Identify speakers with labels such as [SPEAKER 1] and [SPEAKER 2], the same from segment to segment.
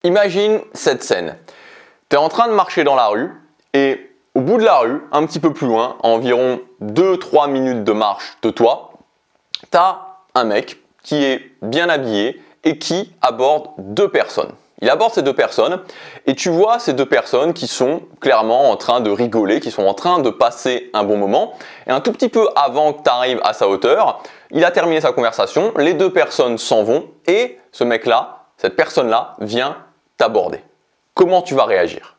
[SPEAKER 1] Imagine cette scène. Tu es en train de marcher dans la rue et au bout de la rue, un petit peu plus loin, à environ 2-3 minutes de marche de toi, tu as un mec qui est bien habillé et qui aborde deux personnes. Il aborde ces deux personnes et tu vois ces deux personnes qui sont clairement en train de rigoler, qui sont en train de passer un bon moment. Et un tout petit peu avant que tu arrives à sa hauteur, il a terminé sa conversation, les deux personnes s'en vont et ce mec-là, cette personne-là vient t'aborder. Comment tu vas réagir?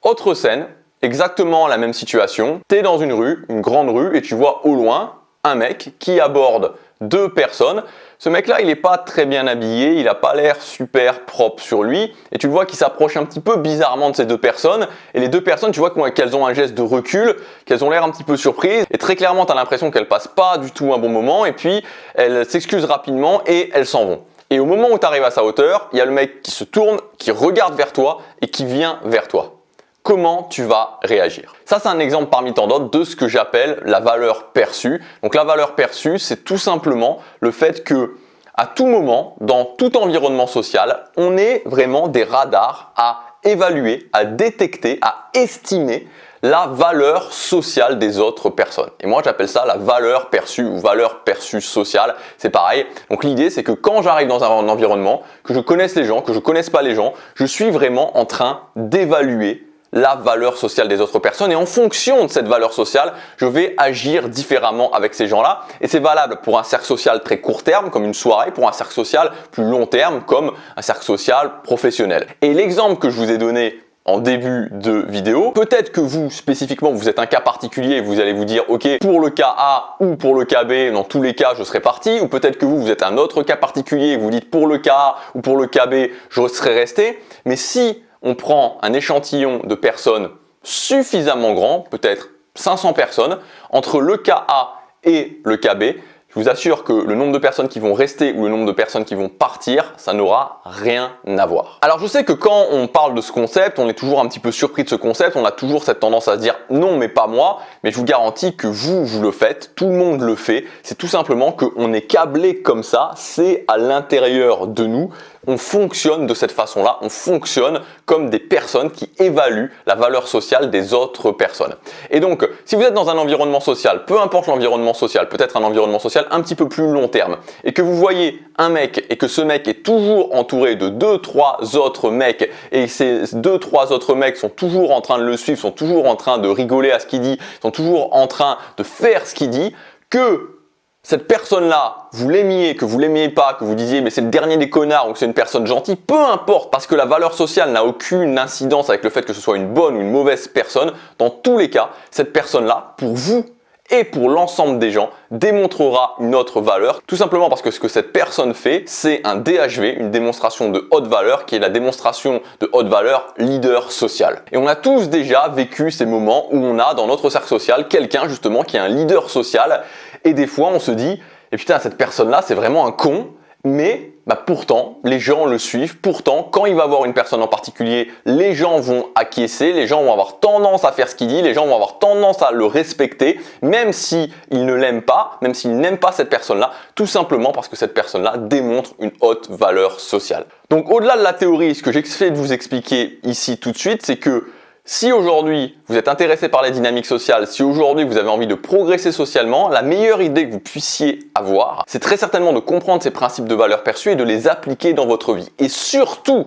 [SPEAKER 1] Autre scène, exactement la même situation. Tu es dans une rue, une grande rue, et tu vois au loin un mec qui aborde deux personnes. Ce mec-là, il n'est pas très bien habillé, il n'a pas l'air super propre sur lui. Et tu le vois qu'il s'approche un petit peu bizarrement de ces deux personnes. Et les deux personnes, tu vois qu'elles ont un geste de recul, qu'elles ont l'air un petit peu surprises. Et très clairement, tu as l'impression qu'elles passent pas du tout un bon moment. Et puis, elles s'excusent rapidement et elles s'en vont. Et au moment où tu arrives à sa hauteur, il y a le mec qui se tourne, qui regarde vers toi et qui vient vers toi. Comment tu vas réagir? Ça, c'est un exemple parmi tant d'autres de ce que j'appelle la valeur perçue. Donc la valeur perçue, c'est tout simplement le fait que à tout moment, dans tout environnement social, on ait vraiment des radars à évaluer, à détecter, à estimer la valeur sociale des autres personnes. Et moi, j'appelle ça la valeur perçue ou valeur perçue sociale. C'est pareil. Donc l'idée, c'est que quand j'arrive dans un environnement, que je connaisse les gens, que je connaisse pas les gens, je suis vraiment en train d'évaluer la valeur sociale des autres personnes et en fonction de cette valeur sociale, je vais agir différemment avec ces gens-là et c'est valable pour un cercle social très court terme comme une soirée, pour un cercle social plus long terme comme un cercle social professionnel. Et l'exemple que je vous ai donné en début de vidéo, peut-être que vous spécifiquement vous êtes un cas particulier et vous allez vous dire ok pour le cas A ou pour le cas B, dans tous les cas je serai parti, ou peut-être que vous êtes un autre cas particulier et vous dites pour le cas A ou pour le cas B je serai resté, mais si on prend un échantillon de personnes suffisamment grand, peut-être 500 personnes, entre le cas A et le cas B, je vous assure que le nombre de personnes qui vont rester ou le nombre de personnes qui vont partir, ça n'aura rien à voir. Alors je sais que quand on parle de ce concept, on est toujours un petit peu surpris de ce concept, on a toujours cette tendance à se dire non mais pas moi, mais je vous garantis que vous le faites, tout le monde le fait, c'est tout simplement qu'on est câblé comme ça, c'est à l'intérieur de nous. On fonctionne de cette façon-là, on fonctionne comme des personnes qui évaluent la valeur sociale des autres personnes. Et donc, si vous êtes dans un environnement social, peu importe l'environnement social, peut-être un environnement social un petit peu plus long terme, et que vous voyez un mec et que ce mec est toujours entouré de 2-3 autres mecs, et ces 2-3 autres mecs sont toujours en train de le suivre, sont toujours en train de rigoler à ce qu'il dit, sont toujours en train de faire ce qu'il dit, que cette personne-là, vous l'aimiez, que vous l'aimiez pas, que vous disiez mais c'est le dernier des connards ou que c'est une personne gentille, peu importe parce que la valeur sociale n'a aucune incidence avec le fait que ce soit une bonne ou une mauvaise personne. Dans tous les cas, cette personne-là, pour vous et pour l'ensemble des gens, démontrera une autre valeur. Tout simplement parce que ce que cette personne fait, c'est un DHV, une démonstration de haute valeur qui est la démonstration de haute valeur leader social. Et on a tous déjà vécu ces moments où on a dans notre cercle social quelqu'un justement qui est un leader social. Et des fois, on se dit, et putain, cette personne-là, c'est vraiment un con, mais pourtant, les gens le suivent. Pourtant, quand il va voir une personne en particulier, les gens vont acquiescer, les gens vont avoir tendance à faire ce qu'il dit, les gens vont avoir tendance à le respecter, même s'ils ne l'aiment pas, même s'ils n'aiment pas cette personne-là, tout simplement parce que cette personne-là démontre une haute valeur sociale. Donc, au-delà de la théorie, ce que j'essaie de vous expliquer ici tout de suite, c'est que si aujourd'hui vous êtes intéressé par les dynamiques sociales, si aujourd'hui vous avez envie de progresser socialement, la meilleure idée que vous puissiez avoir, c'est très certainement de comprendre ces principes de valeur perçue et de les appliquer dans votre vie. Et surtout,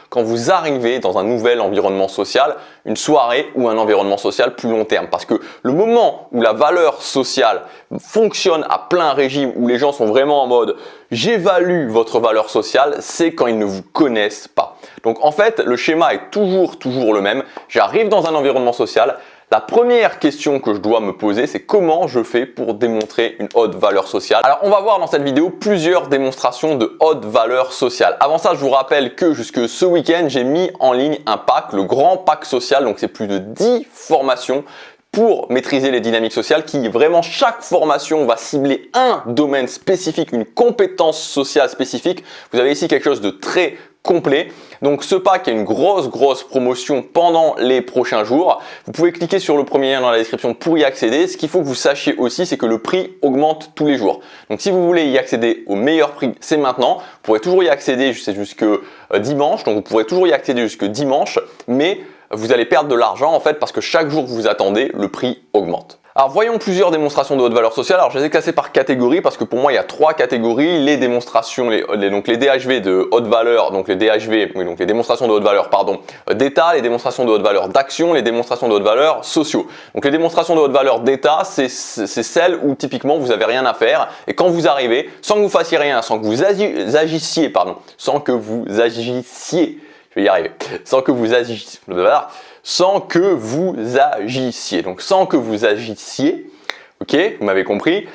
[SPEAKER 1] quand vous arrivez dans un nouvel environnement social, une soirée ou un environnement social plus long terme. Parce que le moment où la valeur sociale fonctionne à plein régime, où les gens sont vraiment en mode « j'évalue votre valeur sociale », c'est quand ils ne vous connaissent pas. Donc en fait, le schéma est toujours le même. J'arrive dans un environnement social. La première question que je dois me poser, c'est comment je fais pour démontrer une haute valeur sociale. Alors, on va voir dans cette vidéo plusieurs démonstrations de haute valeur sociale. Avant ça, je vous rappelle que jusque ce week-end, j'ai mis en ligne un pack, le grand pack social. Donc, c'est plus de 10 formations pour maîtriser les dynamiques sociales qui vraiment chaque formation va cibler un domaine spécifique, une compétence sociale spécifique. Vous avez ici quelque chose de très complet. Donc ce pack a une grosse promotion pendant les prochains jours. Vous pouvez cliquer sur le premier lien dans la description pour y accéder. Ce qu'il faut que vous sachiez aussi, c'est que le prix augmente tous les jours. Donc si vous voulez y accéder au meilleur prix, c'est maintenant. Vous pourrez toujours y accéder jusque dimanche. Donc vous pourrez toujours y accéder jusque dimanche, mais vous allez perdre de l'argent en fait parce que chaque jour que vous attendez, le prix augmente. Alors voyons plusieurs démonstrations de haute valeur sociale. Alors je les ai classées par catégorie parce que pour moi il y a 3 catégories. Les démonstrations, donc les DHV de haute valeur, donc les DHV, oui, donc les démonstrations de haute valeur, pardon, d'état, les démonstrations de haute valeur d'action, les démonstrations de haute valeur sociaux. Donc les démonstrations de haute valeur d'état, c'est celles où typiquement vous avez rien à faire et quand vous arrivez, sans que vous fassiez rien, sans que vous agissiez, sans que vous agissiez, je vais y arriver, sans que vous agissiez. Donc sans que vous agissiez, ok, vous m'avez compris,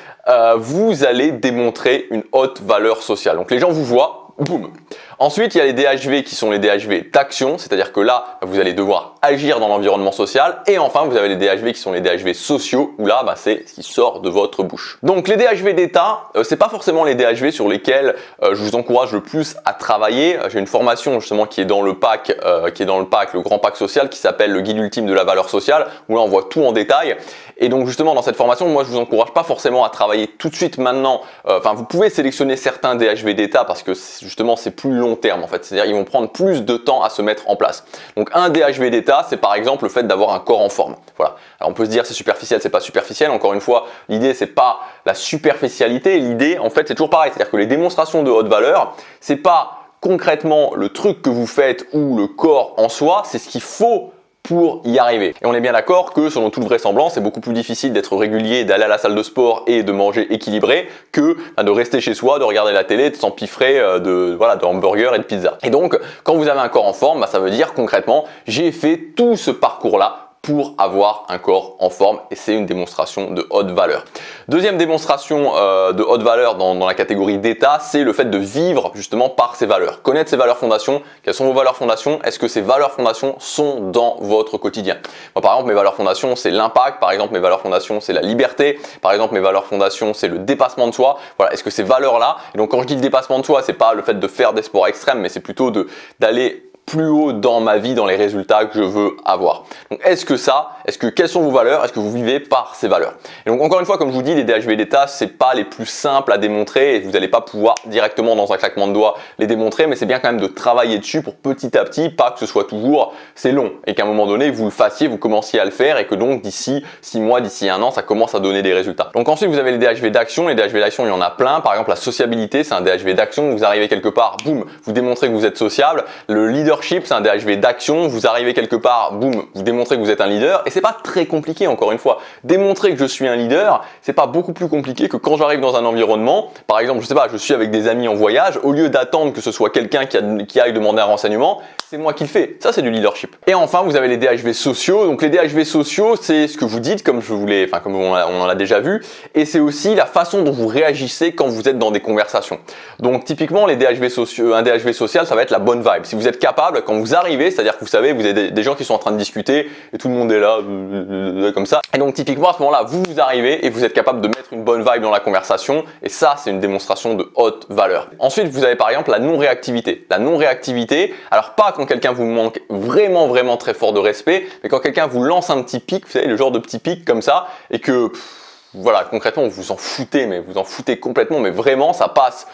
[SPEAKER 1] vous allez démontrer une haute valeur sociale. Donc les gens vous voient, boum. Ensuite, il y a les DHV qui sont les DHV d'action, c'est-à-dire que là, vous allez devoir agir dans l'environnement social. Et enfin, vous avez les DHV qui sont les DHV sociaux, où là, c'est ce qui sort de votre bouche. Donc les DHV d'état, c'est pas forcément les DHV sur lesquels je vous encourage le plus à travailler. J'ai une formation justement qui est dans le pack, le grand pack social, qui s'appelle le guide ultime de la valeur sociale, où là on voit tout en détail. Et donc justement dans cette formation, moi je vous encourage pas forcément à travailler tout de suite maintenant. Enfin, vous pouvez sélectionner certains DHV d'état parce que justement c'est plus long terme en fait, c'est-à-dire ils vont prendre plus de temps à se mettre en place. Donc un DHV d'état, c'est par exemple le fait d'avoir un corps en forme. Voilà. Alors on peut se dire c'est superficiel, c'est pas superficiel. Encore une fois, l'idée c'est pas la superficialité, l'idée en fait c'est toujours pareil, c'est-à-dire que les démonstrations de haute valeur, c'est pas concrètement le truc que vous faites ou le corps en soi, c'est ce qu'il faut pour y arriver. Et on est bien d'accord que selon toute vraisemblance, c'est beaucoup plus difficile d'être régulier, d'aller à la salle de sport et de manger équilibré que de rester chez soi, de regarder la télé, de s'empiffrer de hamburgers et de pizza. Et donc, quand vous avez un corps en forme, ça veut dire concrètement, j'ai fait tout ce parcours-là pour avoir un corps en forme et c'est une démonstration de haute valeur. Deuxième démonstration de haute valeur dans la catégorie d'état, c'est le fait de vivre justement par ses valeurs. Connaître ses valeurs fondations. Quelles sont vos valeurs fondations? Est-ce que ces valeurs fondations sont dans votre quotidien? Moi par exemple mes valeurs fondations c'est l'impact, par exemple mes valeurs fondations c'est la liberté, par exemple mes valeurs fondations c'est le dépassement de soi. Voilà, est-ce que ces valeurs là, et donc quand je dis le dépassement de soi, c'est pas le fait de faire des sports extrêmes, mais c'est plutôt d'aller plus haut dans ma vie, dans les résultats que je veux avoir. Donc quelles sont vos valeurs? Est-ce que vous vivez par ces valeurs? Et donc encore une fois, comme je vous dis, les DHV d'état, c'est pas les plus simples à démontrer et vous n'allez pas pouvoir directement dans un claquement de doigts les démontrer, mais c'est bien quand même de travailler dessus pour petit à petit, pas que ce soit toujours c'est long et qu'à un moment donné vous le fassiez, vous commenciez à le faire et que donc d'ici 6 mois, d'ici 1 an, ça commence à donner des résultats. Donc ensuite vous avez les DHV d'action. Les DHV d'action, il y en a plein. Par exemple la sociabilité, c'est un DHV d'action. Vous arrivez quelque part, boum, vous démontrez que vous êtes sociable. Le leadership, c'est un DHV d'action. Vous arrivez quelque part, boum, vous démontrez que vous êtes un leader. Et c'est pas très compliqué, encore une fois. Démontrer que je suis un leader, c'est pas beaucoup plus compliqué que quand j'arrive dans un environnement. Par exemple, je sais pas, je suis avec des amis en voyage. Au lieu d'attendre que ce soit quelqu'un qui aille demander un renseignement, c'est moi qui le fais. Ça, c'est du leadership. Et enfin, vous avez les DHV sociaux. Donc les DHV sociaux, c'est ce que vous dites, comme on en a déjà vu. Et c'est aussi la façon dont vous réagissez quand vous êtes dans des conversations. Donc typiquement, les DHV sociaux, un DHV social, ça va être la bonne vibe. Si vous êtes capable, quand vous arrivez, c'est-à-dire que vous savez, vous avez des gens qui sont en train de discuter et tout le monde est là, comme ça. Et donc typiquement, à ce moment-là, vous arrivez et vous êtes capable de mettre une bonne vibe dans la conversation. Et ça, c'est une démonstration de haute valeur. Ensuite, vous avez par exemple la non-réactivité. La non-réactivité, alors pas quand quelqu'un vous manque vraiment très fort de respect, mais quand quelqu'un vous lance un petit pic, vous savez, le genre de petit pic comme ça, et que voilà, concrètement, vous en foutez, mais vous en foutez complètement, mais vraiment, ça passe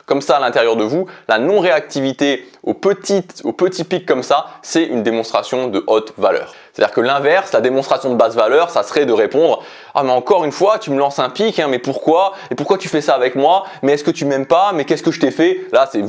[SPEAKER 1] comme ça à l'intérieur de vous. La non-réactivité aux petits pics comme ça, c'est une démonstration de haute valeur. C'est-à-dire que l'inverse, la démonstration de basse valeur, ça serait de répondre « Ah mais encore une fois, tu me lances un pic, hein, mais pourquoi? Et pourquoi tu fais ça avec moi? Mais est-ce que tu m'aimes pas? Mais qu'est-ce que je t'ai fait ?» Là, c'est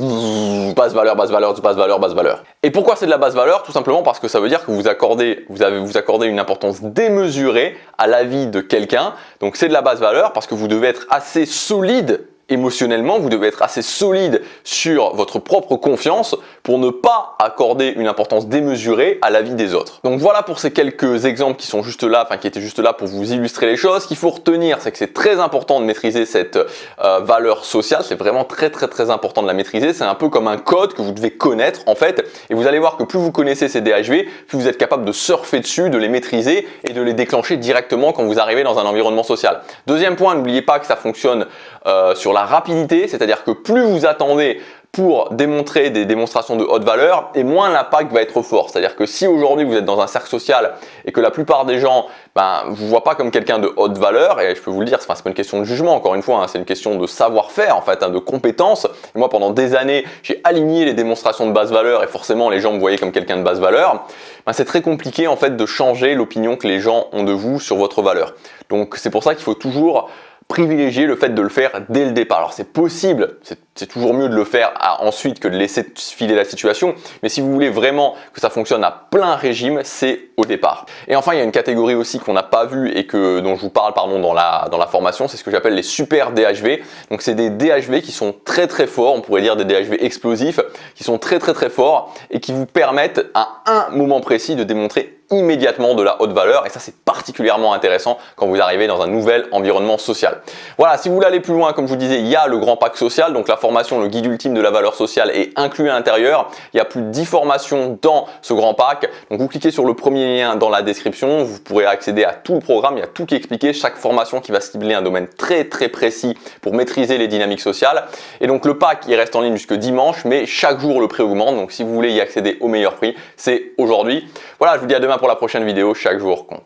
[SPEAKER 1] basse valeur, basse valeur, basse valeur, basse valeur. Et pourquoi c'est de la basse valeur? Tout simplement parce que ça veut dire que vous accordez une importance démesurée à la vie de quelqu'un. Donc c'est de la basse valeur parce que vous devez être assez solide émotionnellement, vous devez être assez solide sur votre propre confiance pour ne pas accorder une importance démesurée à la vie des autres. Donc voilà pour ces quelques exemples qui sont juste là, qui étaient juste là pour vous illustrer les choses. Ce qu'il faut retenir, c'est que c'est très important de maîtriser cette valeur sociale. C'est vraiment très important de la maîtriser. C'est un peu comme un code que vous devez connaître en fait. Et vous allez voir que plus vous connaissez ces DHV, plus vous êtes capable de surfer dessus, de les maîtriser et de les déclencher directement quand vous arrivez dans un environnement social. Deuxième point, n'oubliez pas que ça fonctionne sur la rapidité, c'est-à-dire que plus vous attendez pour démontrer des démonstrations de haute valeur et moins l'impact va être fort. C'est-à-dire que si aujourd'hui vous êtes dans un cercle social et que la plupart des gens vous voient pas comme quelqu'un de haute valeur, et je peux vous le dire, c'est pas une question de jugement encore une fois, c'est une question de savoir-faire en fait, de compétences. Et moi pendant des années j'ai aligné les démonstrations de basse valeur et forcément les gens me voyaient comme quelqu'un de basse valeur. C'est très compliqué en fait de changer l'opinion que les gens ont de vous sur votre valeur. Donc c'est pour ça qu'il faut toujours privilégier le fait de le faire dès le départ. Alors c'est possible, c'est toujours mieux de le faire ensuite que de laisser filer la situation, mais si vous voulez vraiment que ça fonctionne à plein régime, c'est au départ. Et enfin, il y a une catégorie aussi qu'on n'a pas vue et dont je vous parle dans la formation, c'est ce que j'appelle les super DHV. Donc c'est des DHV qui sont très forts, on pourrait dire des DHV explosifs, qui sont très forts et qui vous permettent à un moment précis de démontrer immédiatement de la haute valeur, et ça c'est particulièrement intéressant quand vous arrivez dans un nouvel environnement social. Voilà, si vous voulez aller plus loin, comme je vous disais, il y a le grand pack social, donc la formation, le guide ultime de la valeur sociale est inclus à l'intérieur. Il y a plus de 10 formations dans ce grand pack, donc vous cliquez sur le premier lien dans la description, vous pourrez accéder à tout le programme, il y a tout qui est expliqué, chaque formation qui va cibler un domaine très précis pour maîtriser les dynamiques sociales. Et donc le pack il reste en ligne jusque dimanche, mais chaque jour le prix augmente, donc si vous voulez y accéder au meilleur prix, c'est aujourd'hui. Voilà, je vous dis à demain pour la prochaine vidéo, chaque jour compte.